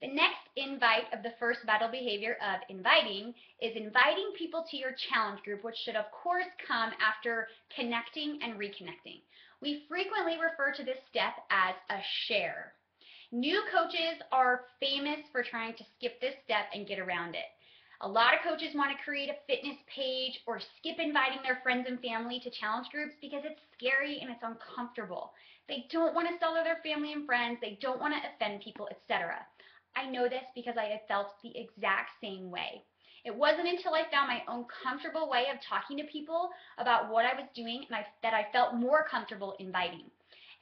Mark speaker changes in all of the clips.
Speaker 1: The next invite of the first vital behavior of inviting is inviting people to your challenge group, which should of course come after connecting and reconnecting. We frequently refer to this step as a share. New coaches are famous for trying to skip this step and get around it. A lot of coaches want to create a fitness page or skip inviting their friends and family to challenge groups because it's scary and it's uncomfortable. They don't want to sell to their family and friends, they don't want to offend people, etc. I know this because I have felt the exact same way. It wasn't until I found my own comfortable way of talking to people about what I was doing that I felt more comfortable inviting.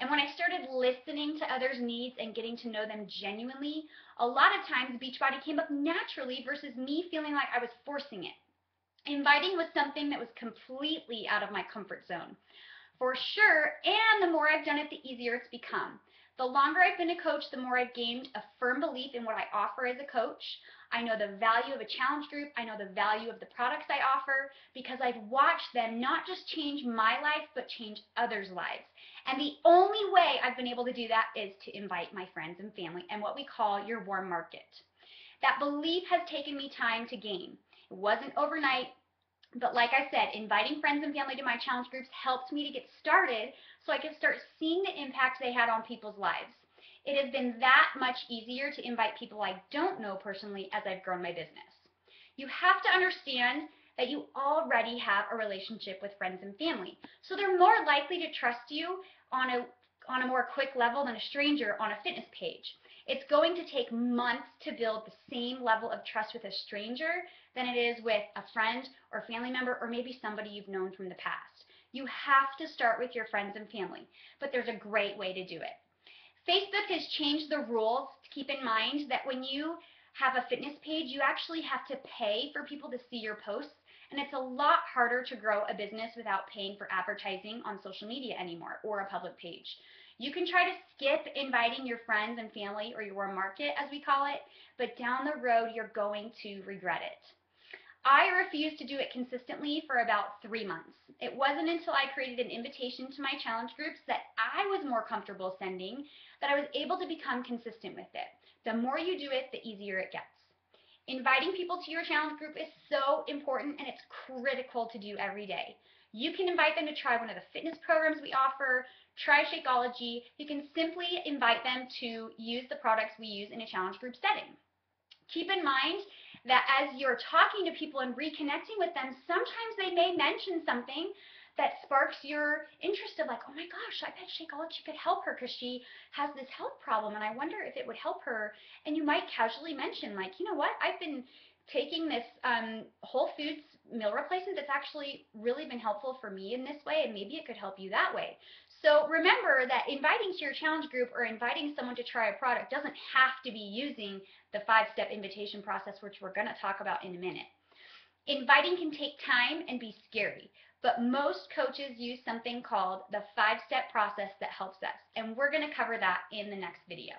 Speaker 1: And when I started listening to others' needs and getting to know them genuinely, a lot of times Beachbody came up naturally versus me feeling like I was forcing it. Inviting was something that was completely out of my comfort zone, for sure, and the more I've done it, the easier it's become. The longer I've been a coach, the more I've gained a firm belief in what I offer as a coach. I know the value of a challenge group. I know the value of the products I offer because I've watched them not just change my life, but change others' lives. And the only way I've been able to do that is to invite my friends and family and what we call your warm market. That belief has taken me time to gain. It wasn't overnight, but like I said, inviting friends and family to my challenge groups helped me to get started so I could start seeing the impact they had on people's lives. It has been that much easier to invite people I don't know personally as I've grown my business. You have to understand that you already have a relationship with friends and family, so they're more likely to trust you on a more quick level than a stranger on a fitness page. It's going to take months to build the same level of trust with a stranger than it is with a friend or family member or maybe somebody you've known from the past. You have to start with your friends and family, but there's a great way to do it. Facebook has changed the rules to keep in mind that when you have a fitness page, you actually have to pay for people to see your posts, and it's a lot harder to grow a business without paying for advertising on social media anymore or a public page. You can try to skip inviting your friends and family, or your market as we call it, but down the road you're going to regret it. I refused to do it consistently for about 3 months. It wasn't until I created an invitation to my challenge groups that I was more comfortable sending that I was able to become consistent with it. The more you do it, the easier it gets. Inviting people to your challenge group is so important and it's critical to do every day. You can invite them to try one of the fitness programs we offer, try Shakeology. You can simply invite them to use the products we use in a challenge group setting. Keep in mind that as you're talking to people and reconnecting with them, sometimes they may mention something that sparks your interest of like, oh my gosh, I bet Shakeology could help her because she has this health problem and I wonder if it would help her. And you might casually mention like, you know what, I've been taking this Whole Foods meal replacement that's actually really been helpful for me in this way, and maybe it could help you that way. So remember that inviting to your challenge group or inviting someone to try a product doesn't have to be using the 5-step invitation process, which we're going to talk about in a minute. Inviting can take time and be scary, but most coaches use something called the 5-step process that helps us, and we're going to cover that in the next video.